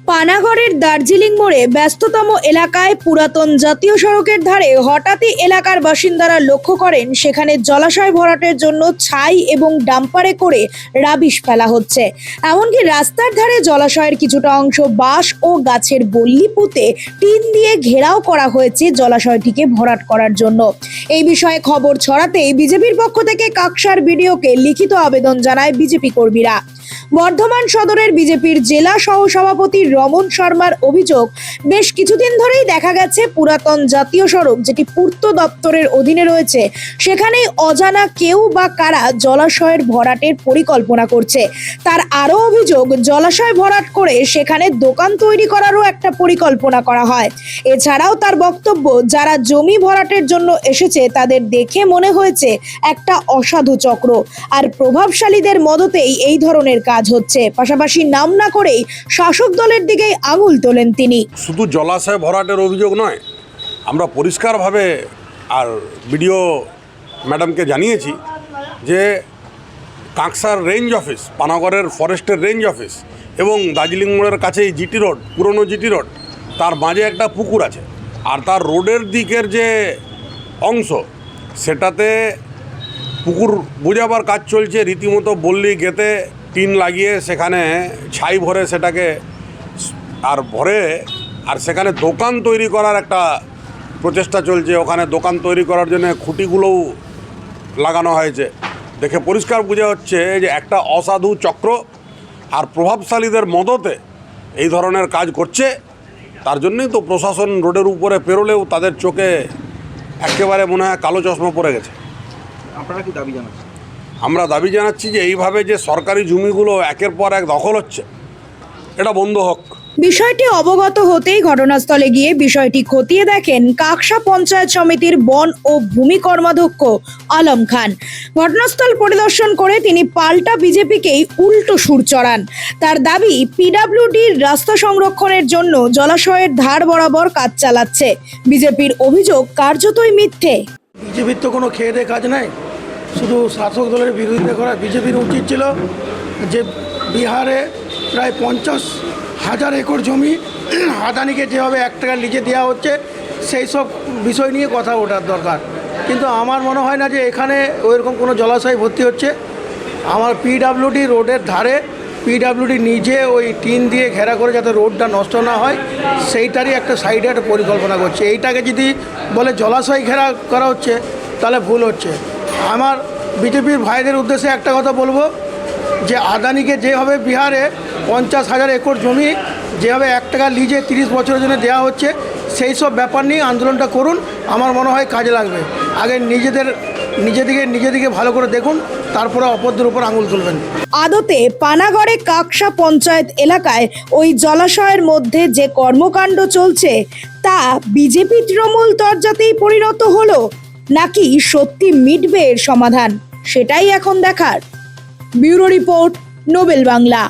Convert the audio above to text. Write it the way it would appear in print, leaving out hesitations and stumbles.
পানাগড়ের দার্জিলিং মোড়ে ব্যস্ততম এলাকায় পুরাতন জাতীয় সড়কের ধারে হঠাৎই এলাকার বাসিন্দারা লক্ষ্য করেন সেখানে জলাশয় ভরাটের জন্য ছাই এবং ডাম্পারে করে রাবিশ ফেলা হচ্ছে। এমনকি রাস্তার ধারে জলাশয়ের কিছুটা অংশ বাঁশ ও গাছের বল্লি পুঁতে টিন দিয়ে ঘেরাও করা হয়েছে জলাশয়টিকে ভরাট করার জন্য। এই বিষয়ে খবর ছড়াতেই বিজেপির পক্ষ থেকে কাকসার বিডিওকে লিখিত আবেদন জানায় বিজেপি কর্মীরা। বর্ধমান সদরের বিজেপির জেলা সহসভাপতি রমন শর্মার অভিযোগ, বেশ কিছুদিন ধরেই দেখা গেছে পুরাতন জাতীয় সড়ক যেটি পূর্ত দপ্তরের অধীনে রয়েছে সেখানেই অজানা কেউ বা কারা জলাশয়ের ভরাটের পরিকল্পনা করছে। তার আরও অভিযোগ, জলাশয় ভরাট করে সেখানে দোকান তৈরি করারও একটা পরিকল্পনা করা হয়। এছাড়াও তার বক্তব্য, যারা জমি ভরাটের জন্য এসেছে তাদের দেখে মনে হয়েছে একটা অসাধু চক্র, আর প্রভাবশালীদের মদতেই এই ধরনের কাজ হচ্ছে। পাশাপাশি নাম না করেই শাসক দলের দিকেই আঙুল তোলেন তিনি। শুধু জলাশয় ভরাটের অভিযোগ নয়, আমরা পরিষ্কারভাবে আর বিডিও ম্যাডামকে জানিয়েছি যে কাকসার রেঞ্জ অফিস, পানাগড়ের ফরেস্টের রেঞ্জ অফিস এবং দার্জিলিং মোড়ের কাছেই জিটি রোড, পুরনো জিটি রোড, তার মাঝে একটা পুকুর আছে, আর তার রোডের দিকের যে অংশ সেটাতে পুকুর বোঝাবার কাজ চলছে। রীতিমতো বললি গেতে টিন লাগিয়ে সেখানে ছাই ভরে সেটাকে আর সেখানে দোকান তৈরি করার একটা প্রচেষ্টা চলছে। ওখানে দোকান তৈরি করার জন্য খুঁটিগুলোও লাগানো হয়েছে। দেখে পরিষ্কার বোঝা হচ্ছে যে একটা অসাধু চক্র আর প্রভাবশালীদের মদতে এই ধরনের কাজ করছে। তার জন্যই তো প্রশাসন রোডের উপরে পেরোলেও তাদের চোখে একেবারে মনে হয় কালো চশমা পড়ে গেছে। আপনারা কি দাবি জানাচ্ছেন? আমরা দাবি জানাচ্ছি যে এইভাবে যে সরকারি জমিগুলো একের পর এক দখল হচ্ছে, এটা বন্ধ হোক। বিষয়টি অবগত হতেই ঘটনাস্থলে গিয়ে বিষয়টি খতিয়ে দেখেন কাকসা পঞ্চায়েত সমিতির বন ও ভূমি কর্মাধ্যক্ষ আলম খান। ঘটনাস্থল পরিদর্শন করে তিনি পাল্টা বিজেপিকেই উল্টো সুর চড়ান। তার দাবি, পিডব্লিউডির রাস্তা সংরক্ষণের জন্য জলাশয়ের ধার বরাবর কাজ চালাচ্ছে। বিজেপির অভিযোগ কার্যতই মিথ্যে। বিজেপির তো কোনো খেয়ে দেয়ে কাজ নাই, শুধু শাসক দলের বিরোধিতা করা। বিজেপির উচিত ছিল যে বিহারে প্রায় 50,000 একর জমি আদানিকে যেভাবে 1 টাকা লিজে দেওয়া হচ্ছে সেই সব বিষয় নিয়ে কথা ওঠার দরকার। কিন্তু আমার মনে হয় না যে এখানে ওইরকম কোনো জলাশয় ভর্তি হচ্ছে। আমার পিডব্লিউডি রোডের ধারে পিডব্লিউডি নিজে ওই টিন দিয়ে ঘেরা করে যাতে রোডটা নষ্ট না হয় সেইটারই একটা সাইডে একটা পরিকল্পনা করছে। এইটাকে যদি বলে জলাশয় ঘেরা করা হচ্ছে তাহলে ভুল হচ্ছে। আমার বিজেপির ভাইদের উদ্দেশ্যে একটা কথা বলবো যে আদানিকে যেভাবে বিহারে 50,000 একর জমি যেভাবে 1 টাকা লিজে 30 বছরের জন্য দেওয়া হচ্ছে সেই সব ব্যাপার নিয়ে আন্দোলনটা করুন, আমার মনে হয় কাজে লাগবে। আগে নিজেদিকে ভালো করে দেখুন, তারপরে অপরদের উপর আঙুল তুলবেন। আদতে পানাগড়ে কাকসা পঞ্চায়েত এলাকায় ওই জলাশয়ের মধ্যে যে কর্মকাণ্ড চলছে তা বিজেপি তৃণমূল তরজাতেই পরিণত হলো, নাকি সত্যি মিটবে এর সমাধান, সেটাই এখন দেখার। Bureau report, Nobel Bangla.